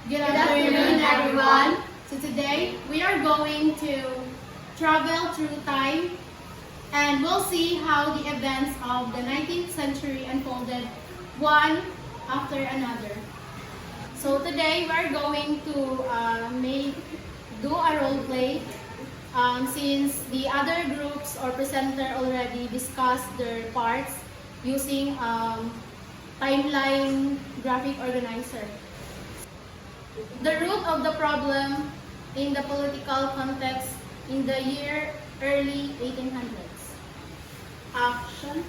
Good afternoon, everyone. So today we are going to travel through time and we'll see how the events of the 19th century unfolded one after another. So today we're going to do a role play since the other groups or presenter already discussed their parts using timeline graphic organizer. The root of the problem in the political context in the year early 1800s. Action.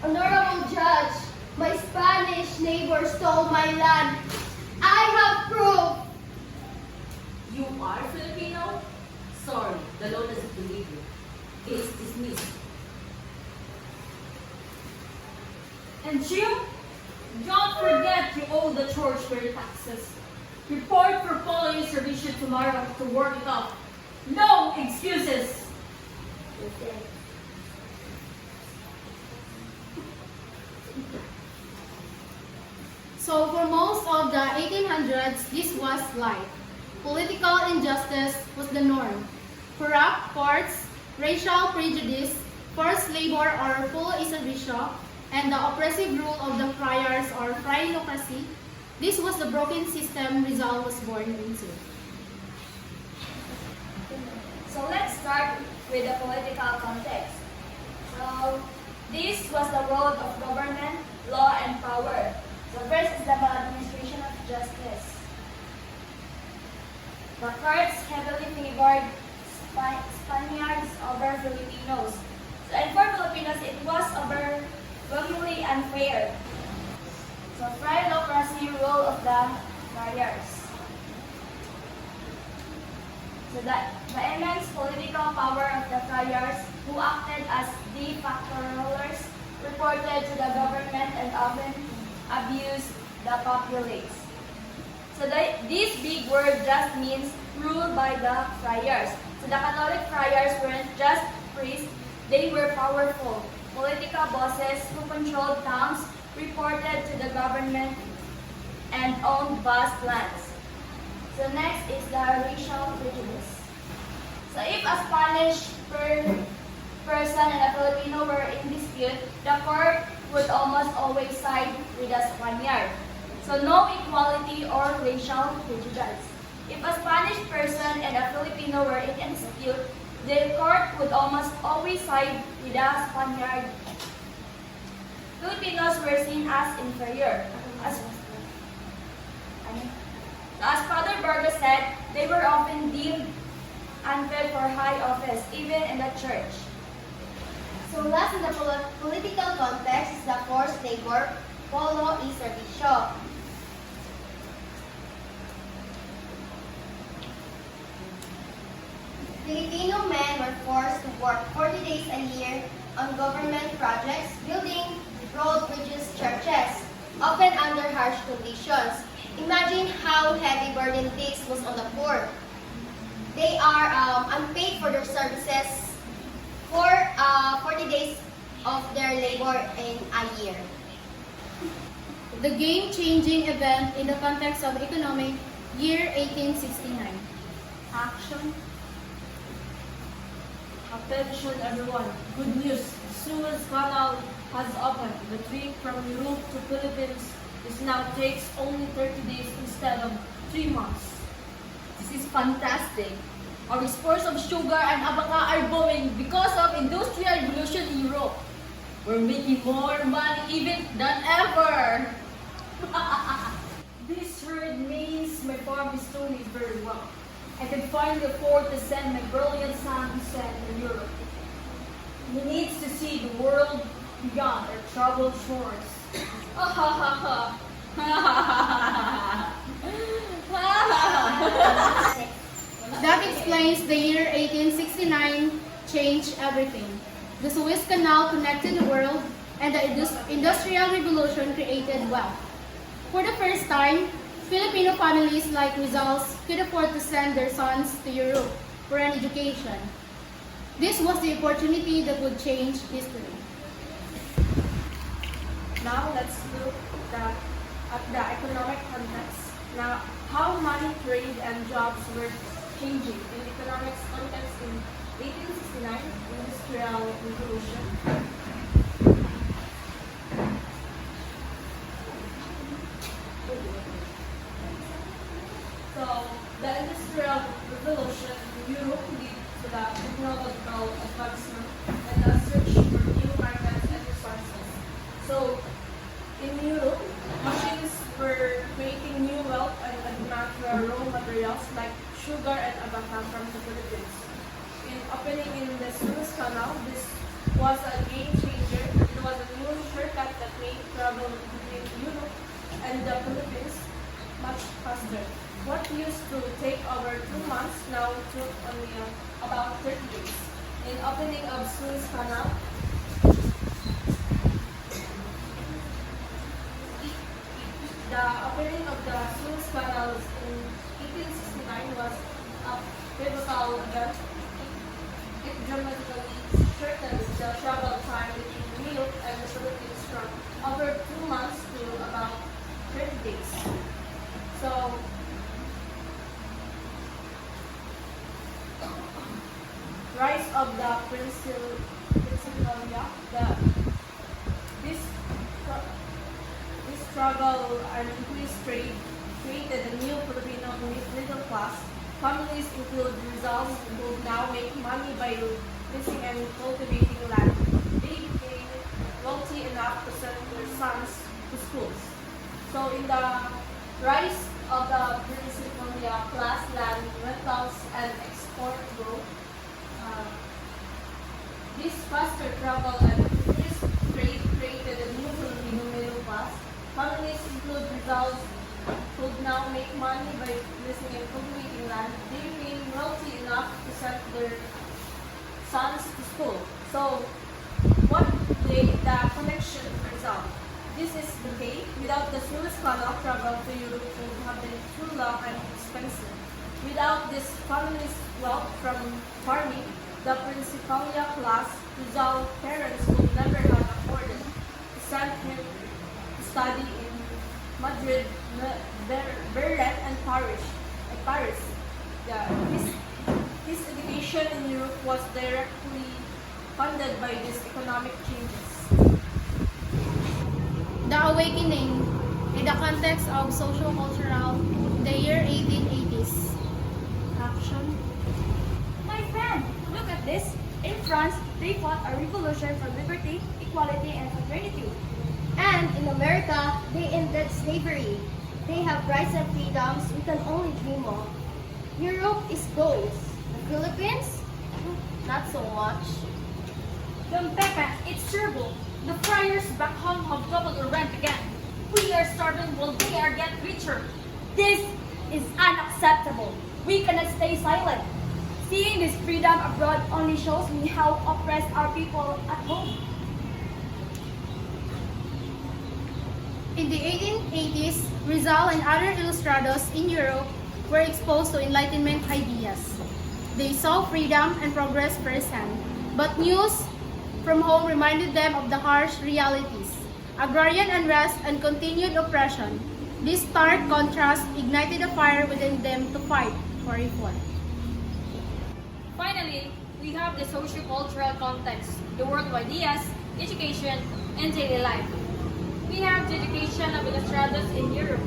Honorable Judge, my Spanish neighbor stole my land. I have proof. You are Filipino? Sorry, the law doesn't believe you. Case dismissed. And you? Don't forget you owe the church your taxes. Report for police revision tomorrow to work it up. No excuses! So for most of the 1800s, this was life. Political injustice was the norm. Corrupt courts, racial prejudice, forced labor or full servicio, and the oppressive rule of the friars or friarocracy, this was the broken system Rizal was born into. So let's start with the political context. So this was the road of government, law, and power. The first is the administration of justice. The courts heavily favored Spaniards over Filipinos. So, and for Filipinos, it was overwhelmingly unfair. So friarocracy rule of the friars. So the immense political power of the friars, who acted as de facto rulers, reported to the government and often abused the populace. So this big word just means ruled by the friars. So the Catholic friars weren't just priests, they were powerful political bosses who controlled towns, reported to the government, and owned vast lands. So next is the racial prejudice. So if a Spanish person and a Filipino were in dispute, the court would almost always side with the Spaniard. So no equality or racial prejudice. If a Spanish person and a Filipino were in dispute, the court would almost always side with the Spaniard. Filipinos were seen as inferior. As Father Burgos said, they were often deemed unfit for high office, even in the church. So last in the political context is the forced labor, polo y servicio. Filipino men were forced to work 40 days a year on government projects, building road bridges, churches, often under harsh conditions. Imagine how heavy burden this was on the poor. They are unpaid for their services for 40 days of their labor in a year. The game-changing event in the context of economic year 1869. Action. Attention everyone, good news. Suez Canal has opened. The trip from Europe to Philippines now takes only 30 days instead of 3 months. This is fantastic. Our exports of sugar and abaka are booming because of industrial revolution in Europe. We're making more money even than ever. This herd means my farm is doing very well. I can finally afford to send my brilliant son to Europe. He needs to see the world beyond our troubled shores. That explains the year 1869 changed everything. The Suez Canal connected the world and the Industrial Revolution created wealth. For the first time, Filipino families like Rizal's could afford to send their sons to Europe for an education. This was the opportunity that would change history. Now let's look at the economic context. Now, how money, trade, and jobs were changing in economics context in 1869 Industrial Revolution. So, the Industrial Revolution in Europe led to the technological advancement and the search for new markets and resources. So, in Europe, machines were creating new wealth and a demand for raw materials like sugar and abaca from the Philippines. In opening in the Suez Canal, this was a game changer. It was a new shortcut that made travel between Europe and the Philippines much faster. What used to take over 2 months now took only about 30 days. In opening of Suez Canal, the opening of the Suez Canal in 1869 was a pivotal event. It dramatically shortened the travel time between Europe and the Philippines from over 2 months to about 30 days. So, rise of the Principalia, this struggle and increased trade created a new Filipino middle class. Families include Rizals who now make money by leasing and cultivating land. They became wealthy enough to send their sons to schools. So in the rise of the Principalia class, land rentals and export growth, this faster travel and increased trade created a new Filipino middle class. Families include Rizals could now make money by leasing and cultivating land. They became wealthy enough to send their sons to school. So, what laid the connection for Rizal? This is the case. Without the Suez Canal, travel to Europe would have been too long and expensive. Without this family's wealth from farming, the Principalia class, Rizal parents would never have afforded to send him to study in Madrid, Berlin, and Paris. His education in Europe was directly funded by these economic changes. The awakening in the context of socio-cultural, the year 1880s. Action. My friend, look at this. In France, they fought a revolution for liberty, equality, and fraternity. And in America, they ended slavery. They have rights and freedoms we can only dream of. Europe is gold. The Philippines? Not so much. Don Pepe, it's terrible. The friars back home have doubled the rent again. We are starving while they are getting richer. This is unacceptable. We cannot stay silent. Seeing this freedom abroad only shows me how oppressed our people at home. In the 1880s, Rizal and other ilustrados in Europe were exposed to Enlightenment ideas. They saw freedom and progress firsthand, but news from home reminded them of the harsh realities, agrarian unrest and continued oppression. This stark contrast ignited a fire within them to fight for reform. Finally, we have the socio-cultural context, the world of ideas, education, and daily life. We have the education of ilustrados in Europe.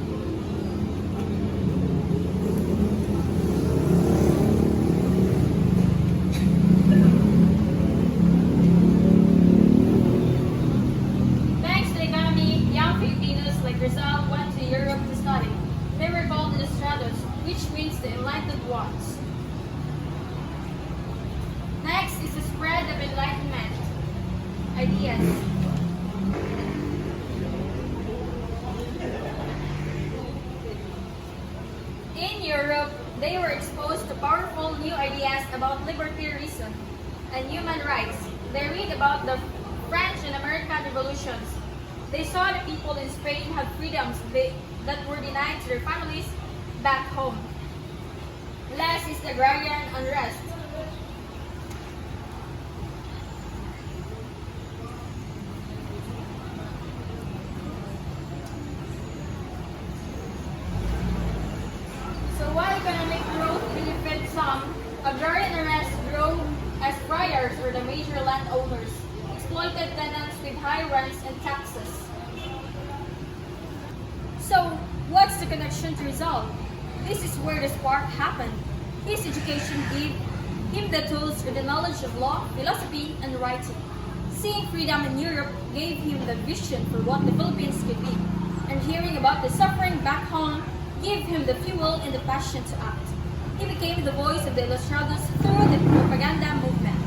Thanks to the economy, young Filipinos like Rizal went to Europe to study. They were called ilustrados, which means the enlightened ones. Next is the spread of enlightenment ideas. In Europe, they were exposed to powerful new ideas about liberty, reason, and human rights. They read about the French and American revolutions. They saw the people in Spain have freedoms that were denied to their families back home. Last is the agrarian unrest. rents and taxes. So, what's the connection to Rizal? This is where the spark happened. His education gave him the tools for the knowledge of law, philosophy, and writing. Seeing freedom in Europe gave him the vision for what the Philippines could be, and hearing about the suffering back home gave him the fuel and the passion to act. He became the voice of the Ilustrados through the propaganda movement.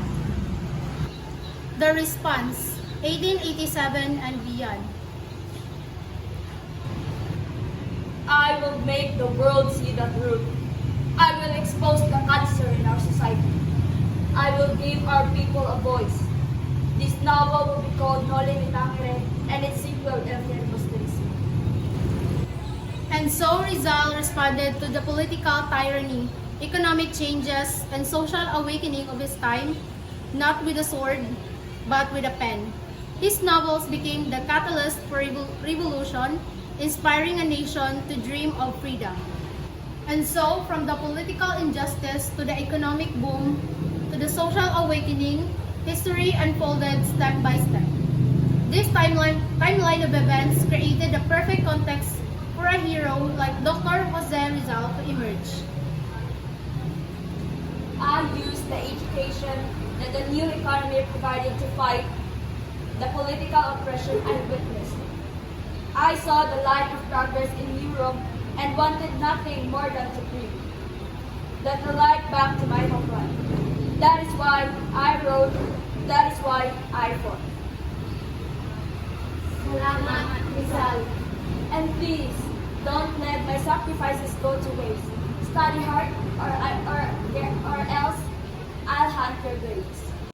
The response, 1887 and beyond. I will make the world see the truth. I will expose the cancer in our society. I will give our people a voice. This novel will be called Noli Me Tangere and its sequel El Tiempo Stays. And so Rizal responded to the political tyranny, economic changes, and social awakening of his time, not with a sword, but with a pen. His novels became the catalyst for revolution, inspiring a nation to dream of freedom. And so, from the political injustice to the economic boom to the social awakening, history unfolded step by step. This timeline of events created the perfect context for a hero like Dr. Jose Rizal to emerge. I used the education that the new economy provided to fight the political oppression I witnessed. I saw the light of progress in Europe and wanted nothing more than to bring that the light back to my homeland. That is why I wrote, that is why I fought. Salamat, Rizal. And please, don't let my sacrifices go to waste. Study hard or else I'll hunt your grades.